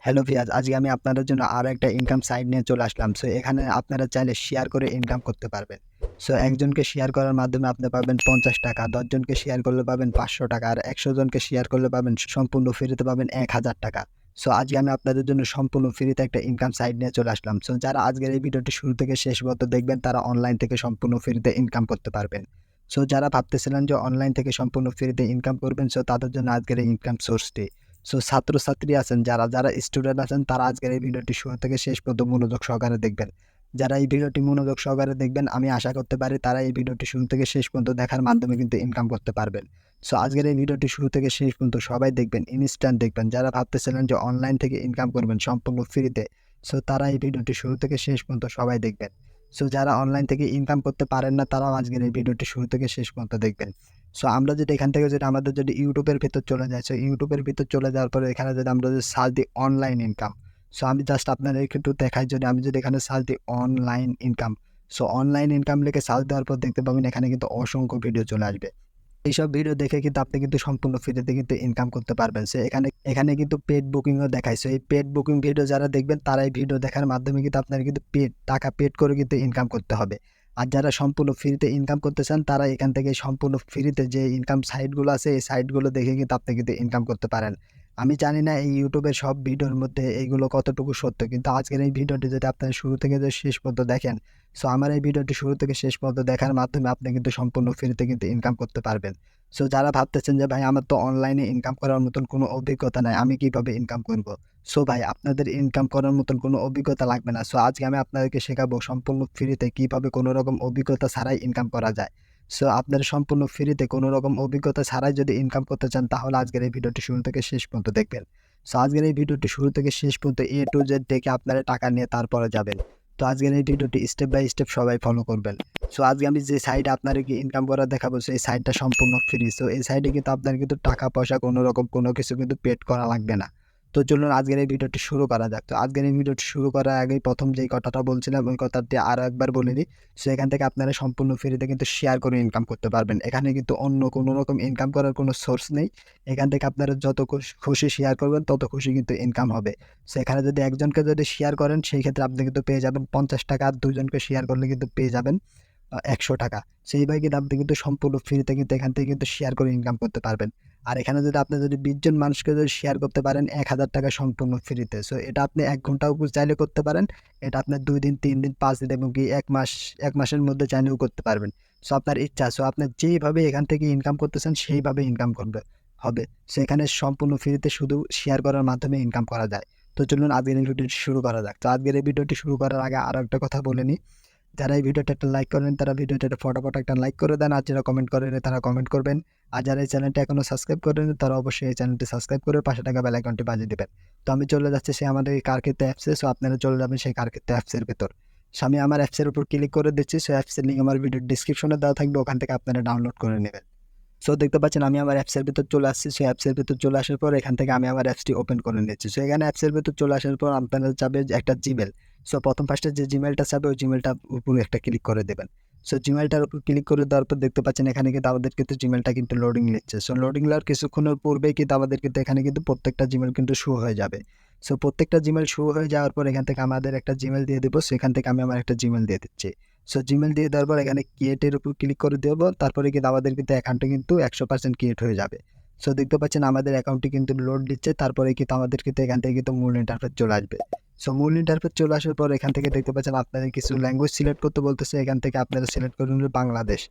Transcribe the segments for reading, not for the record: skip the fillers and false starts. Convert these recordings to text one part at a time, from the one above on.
Hello ভিয়াজ, আজকে আমি আপনাদের জন্য আরো একটা ইনকাম সাইট নিয়ে চলে আসলাম। সো এখানে আপনারা চাইলে শেয়ার করে ইনকাম করতে পারবেন। সো একজনকে শেয়ার করার মাধ্যমে আপনি পাবেন 50 টাকা, 10 জনকে শেয়ার করলে পাবেন 500 টাকা, আর 100 জনকে শেয়ার করলে পাবেন সম্পূর্ণ ফ্রিতে পাবেন 1000 টাকা। সো আজকে আমি আপনাদের জন্য সম্পূর্ণ ফ্রিতে একটা ইনকাম সাইট নিয়ে চলে আসলাম। সো যারা আজকের এই ভিডিওটি শুরু থেকে শেষ পর্যন্ত দেখবেন তারা অনলাইন থেকে সম্পূর্ণ ফ্রিতে ইনকাম করতে পারবেন। সো যারা ভাবতেছিলেন যে অনলাইন থেকে সম্পূর্ণ ফ্রিতে ইনকাম করবেন, সো তাদের জন্য আজকের এই ইনকাম সোর্সটি। সো ছাত্রছাত্রী আছেন, যারা স্টুডেন্ট আছেন, তারা আজকের এই ভিডিওটি শুরু থেকে শেষ পর্যন্ত মনোযোগ সহকারে দেখবেন। যারা এই ভিডিওটি মনোযোগ সহকারে দেখবেন, আমি আশা করতে পারি তারা এই ভিডিওটি শুরু থেকে শেষ পর্যন্ত দেখার মাধ্যমে কিন্তু ইনকাম করতে পারবেন। সো আজকের এই ভিডিওটি শুরু থেকে শেষ পর্যন্ত সবাই দেখবেন, ইনস্ট্যান্ট দেখবেন। যারা ভাবতেছিলেন যে অনলাইন থেকে ইনকাম করবেন সম্পূর্ণ ফ্রিতে, সো তারা এই ভিডিওটি শুরু থেকে শেষ পর্যন্ত সবাই দেখবেন। সো যারা অনলাইন থেকে ইনকাম করতে পারেন না, তারাও আজকের এই ভিডিওটি শুরু থেকে শেষ পর্যন্ত দেখবেন। সো আমরা যদি এখান থেকে যদি আমাদের যদি ইউটিউবের ভিতর চলে যাই, সো ইউটিউবের ভিতর চলে যাওয়ার পরে এখানে যদি আমরা যদি সার্চ দিই অনলাইন ইনকাম, সো আমি জাস্ট আপনাদের একটু দেখাই। যদি আমি যদি এখানে সার্চ দিই online income, so online income লিখে সার্চ দেওয়ার পর দেখতে পাবেন এখানে কিন্তু অসংখ্য ভিডিও চলে আসবে। এইসব ভিডিও দেখে কিন্তু আপনি কিন্তু সম্পূর্ণ ফ্রিতে কিন্তু ইনকাম করতে পারবেন। সো এখানে এখানে কিন্তু পেড বুকিংও দেখায়। সো এই পেড বুকিং ভিডিও যারা দেখবেন তারা এই ভিডিও দেখার মাধ্যমে কিন্তু আপনার কিন্তু টাকা পেড করে কিন্তু ইনকাম করতে হবে। আর যারা সম্পূর্ণ ফ্রিতে ইনকাম করতে চান, তারা এখান থেকে সম্পূর্ণ ফ্রিতে যে ইনকাম সাইটগুলো আছে, এই সাইটগুলো দেখে কিন্তু আপনি কিন্তু ইনকাম করতে পারেন। আমি জানি না এই ইউটিউবের সব ভিডিওর মধ্যে এইগুলো কতটুকু সত্য, কিন্তু আজকের এই ভিডিওটি যদি আপনার শুরু থেকে যদি শেষ পর্যন্ত দেখেন, সো আমার এই ভিডিওটি শুরু থেকে শেষ পর্যন্ত দেখার মাধ্যমে আপনি কিন্তু সম্পূর্ণ ফ্রিতে কিন্তু ইনকাম করতে পারবেন। সো যারা ভাবতেছেন যে ভাই আমার তো অনলাইনে ইনকাম করার মতন কোনো অভিজ্ঞতা নাই, আমি কিভাবে ইনকাম করব? সো ভাই আপনাদের ইনকাম করার মতন কোনো অভিজ্ঞতা লাগবে না। সো আজকে আমি আপনাদেরকে শেখাবো সম্পূর্ণ ফ্রিতে কিভাবে কোনো রকম অভিজ্ঞতা ছাড়াই ইনকাম করা যায়। সো আপনারা সম্পূর্ণ ফ্রিতে কোনো রকম অভিজ্ঞতা ছাড়াই যদি ইনকাম করতে চান, তাহলে আজকের এই ভিডিওটি শুরু থেকে শেষ পর্যন্ত দেখবেন। সো আজকের এই ভিডিওটি শুরু থেকে শেষ পর্যন্ত এ টু জেড দেখে আপনারা টাকা নিয়ে তারপরে যাবেন। তো আজকের এই ভিডিওটি স্টেপ বাই স্টেপ সবাই ফলো করবেন। সো আজকে আমি যে সাইটে আপনাদেরকে ইনকাম করা দেখাবো, সো এই সাইটটা সম্পূর্ণ ফ্রি। সো এই সাইটে কিন্তু আপনার কিন্তু টাকা পয়সা কোনো রকম কোনো কিছু কিন্তু পেড করা লাগবে না। তো চলুন আজকের এই ভিডিওটি শুরু করা যাক। তো আজকের এই ভিডিওটি শুরু করার আগেই প্রথম যেই কথাটা বলছিলাম, ওই কথাটি আরও একবার বলে নিই। সো এখান থেকে আপনারা সম্পূর্ণ ফ্রিতে কিন্তু শেয়ার করে ইনকাম করতে পারবেন। এখানে কিন্তু অন্য কোনো রকম ইনকাম করার কোনো সোর্স নেই। এখান থেকে আপনারা যত খুশি শেয়ার করবেন, তত খুশি কিন্তু ইনকাম হবে। সো এখানে যদি একজনকে যদি শেয়ার করেন, সেই ক্ষেত্রে আপনি কিন্তু পেয়ে যাবেন 50 টাকা, আর 2 জনকে শেয়ার করলে কিন্তু পেয়ে যাবেন 100 টাকা। সেইভাবে কিন্তু আপনি কিন্তু সম্পূর্ণ ফ্রিতে কিন্তু এখান থেকে কিন্তু শেয়ার করে ইনকাম করতে পারবেন। আর এখানে যদি আপনি যদি 20 জন মানুষকে যদি শেয়ার করতে পারেন 1000 টাকা সম্পূর্ণ ফ্রিতে। সো এটা আপনি 1 ঘন্টাও চাইলে করতে পারেন। এটা আপনার 2 দিন, 3 দিন, 5 দিন এবং কি 1 মাসের মধ্যে চাইলেও করতে পারবেন। সো আপনার ইচ্ছা। সো আপনি যেইভাবে এখান থেকে ইনকাম করতেছেন সেইভাবে ইনকাম করবে হবে। সো এখানে সম্পূর্ণ ফ্রিতে শুধু শেয়ার করার মাধ্যমে ইনকাম করা যায়। তো চলুন আজকের এই ভিডিওটি শুরু করা যাক। তো আজকের এই ভিডিওটি শুরু করার আগে আরও একটা কথা বলে নিই। যারা এই ভিডিওটা একটা লাইক করেন, তারা ভিডিওটা ফটাফট একটা লাইক করে দেন। আর যারা কমেন্ট করেন, তারা কমেন্ট করবেন। আর যারা এই চ্যানেলটা এখনো সাবস্ক্রাইব করেন, তারা অবশ্যই এই চ্যানেলটি সাবস্ক্রাইব করে পাশে থাকা বেল আইকনটি বাজিয়ে দিবেন। তো আমি চলে যাচ্ছি সেই আমাদের এই কারকির্ত অ্যাপসে। সো আপনারা চলে যাবেন সেই কারকির্ত অ্যাপসের ভেতর। সো আমি আমার অ্যাপসের উপর ক্লিক করে দিচ্ছি। সো অ্যাপসের লিঙ্ক আমার ভিডিওর ডিসক্রিপশনে দেওয়া থাকবে, ওখান থেকে আপনারা ডাউনলোড করে নেবেন। সো দেখতে পাচ্ছেন আমি আমার অ্যাপসের ভিতর চলে আসছি। সেই অ্যাপসের ভিতর চলে আসার পর এখান থেকে আমি আমার অ্যাপসটি ওপেন করে নিচ্ছি। সো এখানে অ্যাপসের ভিতর চলে আসার পর আপনারা যাবে একটা জিমেল। সো প্রথম ফার্স্টে যে জিমেলটা চাবে, ওই জিমেলটার উপরে একটা ক্লিক করে দেবেন। সো জিমেলটার উপর ক্লিক করে দেওয়ার পর দেখতে পাচ্ছেন এখানে কিন্তু আমাদের কিন্তু জিমেলটা কিন্তু লোডিং নিচ্ছে। সো লোডিং নেওয়ার কিছুক্ষণের পূর্বেই কিন্তু আমাদের কিন্তু এখানে কিন্তু প্রত্যেকটা জিমেল কিন্তু শো হয়ে যাবে। সো প্রত্যেকটা জিমেল শো হয়ে যাওয়ার পর এখান থেকে আমাদের একটা জিমেল দিয়ে দেবো। সেখান থেকে আমি আমার একটা জিমেল দিয়ে দিচ্ছি। সো জিমেল দিয়ে দেওয়ার পর এখানে ক্রিয়েটের উপর ক্লিক করে দেবো। তারপরে কিন্তু আমাদের কিন্তু অ্যাকাউন্টটা কিন্তু 100% ক্রিয়েট হয়ে যাবে। সো দেখতে পাচ্ছেন আমাদের অ্যাকাউন্টটি কিন্তু লোড দিচ্ছে। তারপরে কিন্তু আমাদের কিন্তু এখান থেকে কিন্তু মূল ইন্টারফেস চলে আসবে। সো মূল ইন্টারফেস চলে আসার পর এখান থেকে দেখতে পাচ্ছেন আপনাদের কিছু ল্যাঙ্গুয়েজ সিলেক্ট করতে বলতেছে। এখান থেকে আপনারা সিলেক্ট করে নেবেন বাংলাদেশ।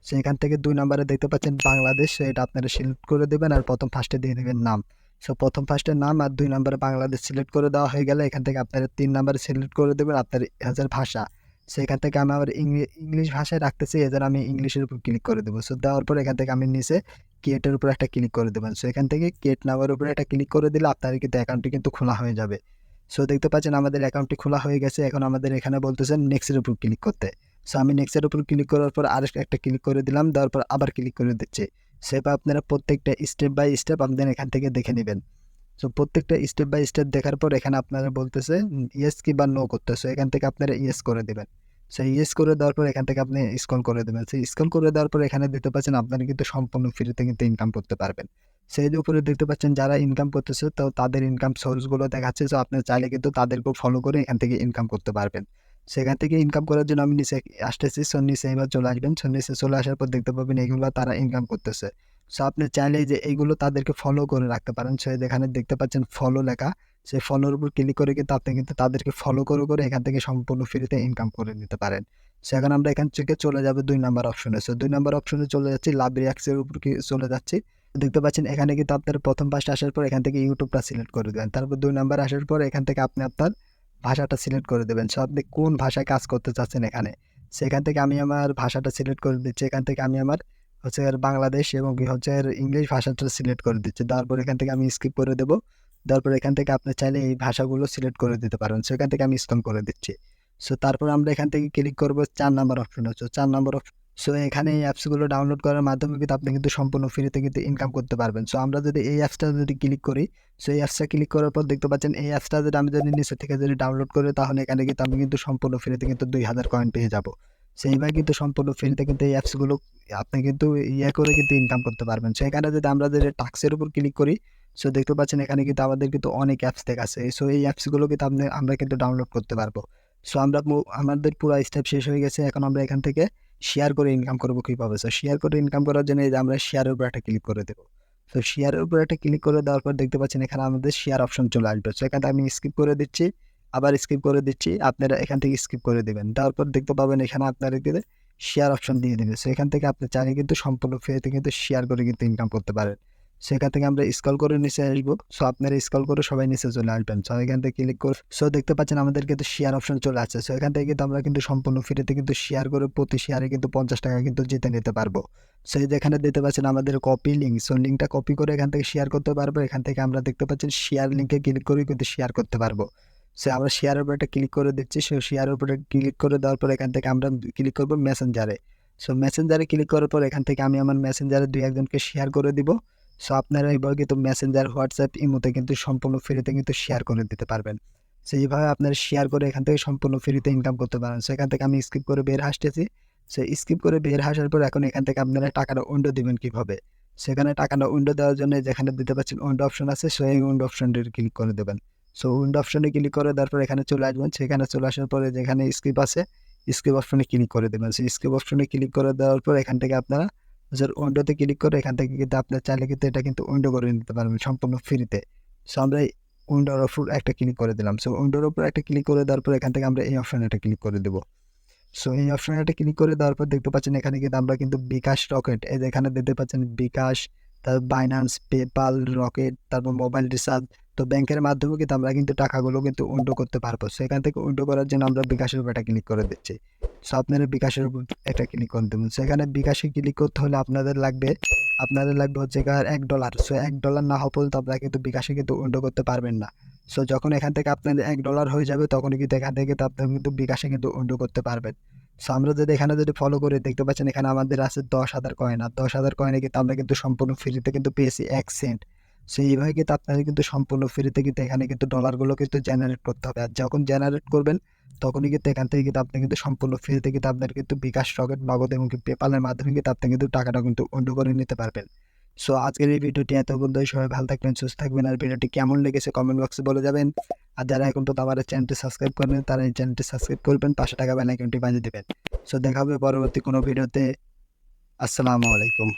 সো এখান থেকে 2 নম্বরে দেখতে পাচ্ছেন বাংলাদেশ। সো এটা আপনারা সিলেক্ট করে দেবেন আর প্রথম ফার্স্টে দিয়ে দেবেন নাম। সো প্রথম ফার্স্টের নাম আর 2 নম্বরে বাংলাদেশ সিলেক্ট করে দেওয়া হয়ে গেলে এখান থেকে আপনারা 3 নম্বরে সিলেক্ট করে দেবেন আপনার হাজার ভাষা। সেখান থেকে আমি আবার ইংলিশ ভাষায় রাখতেছি, এজন্য আমি ইংলিশের উপর ক্লিক করে দেবো। সো দেওয়ার পর এখান থেকে আমি নিচে ক্রিয়েটের উপর একটা ক্লিক করে দেবেন। সো এখান থেকে ক্রিয়েট নাওয়ের উপরে একটা ক্লিক করে দিলে আপনার কিন্তু অ্যাকাউন্টটি কিন্তু খোলা হয়ে যাবে। সো দেখতে পাচ্ছেন আমাদের অ্যাকাউন্টটি খোলা হয়ে গেছে। এখন আমাদের এখানে বলতেছেন নেক্সটের উপর ক্লিক করতে। সো আমি নেক্সটের উপর ক্লিক করার পর আর একটা ক্লিক করে দিলাম, দেওয়ার পর আবার ক্লিক করে দিচ্ছি। সেভাবে আপনারা প্রত্যেকটা স্টেপ বাই স্টেপ আপনাদের এখান থেকে দেখে নেবেন। সো প্রত্যেকটা স্টেপ বাই স্টেপ দেখার পর এখানে আপনারা বলতেছে ইয়েস কি বা নো করতে। সো এখান থেকে আপনারা ইয়েস করে দেবেন। সো ইয়েস করে দেওয়ার পর এখান থেকে আপনি স্ক্রল করে দেবেন। সো স্ক্রল করে দেওয়ার পর এখানে দেখতে পাচ্ছেন আপনারা কিন্তু সম্পূর্ণ ফ্রিতে কিন্তু ইনকাম করতে পারবেন। সো এই যে উপরে দেখতে পাচ্ছেন যারা ইনকাম করতেছে তো তাদের ইনকাম সোর্স গুলো দেখাচ্ছে। সো আপনি চাইলে কিন্তু তাদেরকেও ফলো করে এখান থেকে ইনকাম করতে পারবেন। সেখান থেকে ইনকাম করার জন্য আমি নিচে আসতেছি। সো নিচে এবার চলে আসবেন। সো নিচে চলে আসার পর দেখতে পাবেন এগুলো তারা ইনকাম করতেছে। সো আপনি চাইলে যে এইগুলো তাদেরকে ফলো করে রাখতে পারেন। সো যেখানে দেখতে পাচ্ছেন ফলো লেখা, সেই ফলোর উপর ক্লিক করে কিন্তু আপনি কিন্তু তাদেরকে ফলো করে এখান থেকে সম্পূর্ণ ফ্রিতে ইনকাম করে নিতে পারেন। সো এখন আমরা এখান থেকে চলে যাব ২ নাম্বার অপশনে। সো ২ নাম্বার অপশনে চলে যাচ্ছি, লাভ রিঅ্যাক্টস এর উপর চলে যাচ্ছি। দেখতে পাচ্ছেন এখানে কিন্তু আপনার প্রথম পাঁচটা আসার পর এখান থেকে ইউটিউবটা সিলেক্ট করে দেবেন। তারপর ২ নাম্বার আসার পর এখান থেকে আপনি আপনার ভাষাটা সিলেক্ট করে দেবেন। সো আপনি কোন ভাষায় কাজ করতে চাচ্ছেন এখানে। সেখান থেকে আমি আমার ভাষাটা সিলেক্ট করে দিচ্ছি। এখান থেকে আমি আমার হচ্ছে বাংলাদেশ এবং কি হচ্ছে ইংলিশ ভাষাটা সিলেক্ট করে দিচ্ছি। তারপর এখান থেকে আমি স্কিপ করে দেব। তারপর এখান থেকে আপনি চাইলে এই ভাষাগুলো সিলেক্ট করে দিতে পারেন। সো এখান থেকে আমি স্ক্রল করে দিচ্ছি। সো তারপর আমরা এখান থেকে ক্লিক করব ৪ নাম্বার অপশনে। সো ৪ নাম্বার সো এখানে এই অ্যাপসগুলো ডাউনলোড করার মাধ্যমে কিন্তু আপনি কিন্তু সম্পূর্ণ ফ্রিতে কিন্তু ইনকাম করতে পারবেন। সো আমরা যদি এই অ্যাপসটা যদি ক্লিক করি, সো এই অ্যাপসটা ক্লিক করার পর দেখতে পাচ্ছেন এই অ্যাপসটা যদি আমি যদি নিচে থেকে যদি ডাউনলোড করি তাহলে এখানে কিন্তু আমি কিন্তু সম্পূর্ণ ফ্রিতে কিন্তু ২,০০০ কয়েন পেয়ে যাব। সো এইভাবে কিন্তু সম্পূর্ণ ফ্রিতে কিন্তু এই অ্যাপসগুলো আপনি কিন্তু করে কিন্তু ইনকাম করতে পারবেন। সো এখানে যদি আমরা যদি টাস্কের উপর ক্লিক করি, সো দেখতে পাচ্ছেন এখানে কিন্তু আমাদের কিন্তু অনেক অ্যাপস দেখাচ্ছে। সো এই অ্যাপসগুলো কিন্তু আমরা কিন্তু ডাউনলোড করতে পারবো। সো আমরা আমাদের পুরা স্টেপ শেষ হয়ে গেছে। এখন আমরা এখান থেকে শেয়ার করে ইনকাম করব কিভাবে? সো শেয়ার করে ইনকাম করার জন্য এই যে আমরা শেয়ারের উপর একটা ক্লিক করে দেব। তো শেয়ারের উপর একটা ক্লিক করে দেওয়ার পর দেখতে পাচ্ছেন এখানে আমাদের শেয়ার অপশন চলে আসবে। সো এখানে আমি স্কিপ করে দিচ্ছি, আবার স্কিপ করে দিচ্ছি। আপনারা এখান থেকে স্কিপ করে দিবেন। তারপর দেখতে পাবেন এখানে আপনাদেরকে শেয়ার অপশন দিয়ে দিবে। সো এখান থেকে আপনি চাইলে কিন্তু সম্পূর্ণ ফ্রিতে কিন্তু শেয়ার করে কিন্তু ইনকাম করতে পারেন। সেখান থেকে আমরা স্ক্রল করে নিচে আসবো। সো আপনারা স্ক্রল করে সবাই নিচে চলে আসবেন। সো এখান থেকে ক্লিক করে সো দেখতে পাচ্ছেন আমাদের কিন্তু শেয়ার অপশন চলে আসছে। সো এখান থেকে কিন্তু আমরা কিন্তু সম্পূর্ণ ফ্রিতে কিন্তু শেয়ার করে প্রতি শেয়ারে কিন্তু ৳৫০ কিন্তু জিতে নিতে পারবো। সো এই যে এখানে দেখতে পাচ্ছেন আমাদের কপি লিঙ্ক। সো লিঙ্কটা কপি করে এখান থেকে শেয়ার করতে পারবো। এখান থেকে আমরা দেখতে পাচ্ছেন শেয়ার লিঙ্কে ক্লিক করে কিন্তু শেয়ার করতে পারবো। সো আমরা শেয়ারের উপর একটা ক্লিক করে দিচ্ছি। সো শেয়ারের উপরে ক্লিক করে দেওয়ার পর এখান থেকে আমরা ক্লিক করব মেসেঞ্জারে। সো মেসেঞ্জারে ক্লিক করার পর এখান থেকে আমি আমার মেসেঞ্জারে ২-১ জনকে শেয়ার করে দিব। সো আপনারা এবার কিন্তু মেসেঞ্জার, হোয়াটসঅ্যাপ, ইমোতে কিন্তু সম্পূর্ণ ফ্রিতে কিন্তু শেয়ার করে দিতে পারবেন। সো এইভাবে আপনারা শেয়ার করে এখান থেকে সম্পূর্ণ ফ্রিতে ইনকাম করতে পারেন। সো এখান থেকে আমি স্কিপ করে বের আসতেছি। সো স্কিপ করে বের আসার পর এখন এখান থেকে আপনারা টাকাটা উইন্ডো দিবেন কিভাবে? সেখানে টাকাটা উইন্ডো দেওয়ার জন্য যেখানে দিতে পাচ্ছেন উইন্ডো অপশন আছে, সো এই উইন্ডো অপশনটি ক্লিক করে দেবেন। সো উইন্ডো অপশনে ক্লিক করে দেওয়ার পর এখানে চলে আসবেন। সেখানে চলে আসার পরে যেখানে স্কিপ আছে, স্কিপ অপশনে ক্লিক করে দেবেন। সো স্কিপ অপশনে ক্লিক করে দেওয়ার পর এখান থেকে আপনারা উইন্ডোতে ক্লিক করে এখান থেকে কিন্তু আপনার চাইলে কিন্তু এটা কিন্তু উইন্ডো করে নিতে পারবেন সম্পূর্ণ ফ্রিতে। সো আমরা এই উইন্ডোর উপর একটা ক্লিক করে দিলাম। সো উইন্ডোর উপর একটা ক্লিক করে দেওয়ার পর এখান থেকে আমরা এই অপশনে একটা ক্লিক করে দেব। সো এই অপশনে একটা ক্লিক করে দেওয়ার পর দেখতে পাচ্ছেন এখানে কিন্তু আমরা কিন্তু বিকাশ, রকেট, এই যে এখানে দেখতে পাচ্ছেন বিকাশ, তারপর বাইন্যান্স, পেপাল, রকেট, তারপর মোবাইল রিচার্জ, তো ব্যাংকের মাধ্যমে কিন্তু আমরা কিন্তু টাকাগুলো কিন্তু উইন্ডো করতে পারবো। সো এখান থেকে উইন্ডো করার জন্য আমরা বিকাশের উপর একটা ক্লিক করে দিচ্ছি। সো আপনারা বিকাশের উপর একটা ক্লিক করে দেবেন। সেখানে বিকাশে ক্লিক করতে হলে আপনাদের লাগবে হচ্ছে $1। সো $1 না হওয়া পর্যন্ত আপনারা কিন্তু বিকাশে কিন্তু উইন্ডো করতে পারবেন না। সো যখন এখান থেকে আপনাদের $1 হয়ে যাবে তখনই কিন্তু এখান থেকে কিন্তু আপনারা কিন্তু বিকাশে কিন্তু উইন্ডো করতে পারবেন। সো আমরা যদি এখানে যদি ফলো করে দেখতে পাচ্ছেন এখানে আমাদের আছে ১০,০০০ কয়েন। আর ১০,০০০ কয়েনে কিন্তু আমরা কিন্তু সম্পূর্ণ ফ্রিতে কিন্তু পেয়েছি ১ সেন্ট। সো এইভাবে কিন্তু আপনাদের কিন্তু সম্পূর্ণ ফ্রিতে কিন্তু এখানে কিন্তু ডলারগুলো কিন্তু জেনারেট করতে হবে। আর যখন জেনারেট করবেন তখনই কিন্তু এখান থেকে কিন্তু আপনি কিন্তু সম্পূর্ণ ফ্রিতে কিন্তু আপনার কিন্তু বিকাশ, রকেট, নগদ এবং পেপালের মাধ্যমে কিন্তু আপনি কিন্তু টাকাটা কিন্তু উইন্ডো করে নিতে পারবেন। সো আজকের এই ভিডিওটি এত পর্যন্তই। সবাই ভালো থাকবেন, সুস্থ থাকবেন। আর ভিডিওটি কেমন লেগেছে কমেন্ট বক্সে বলে যাবেন। আর যারা এখন পর্যন্ত আমার চ্যানেলটি সাবস্ক্রাইব করেন তারা এই চ্যানেলটি সাবস্ক্রাইব করবেন, পাশে টাকা বেল আইকনটি বাজিয়ে দেবেন। সো দেখা হবে পরবর্তী কোনো ভিডিওতে। আসসালামু আলাইকুম।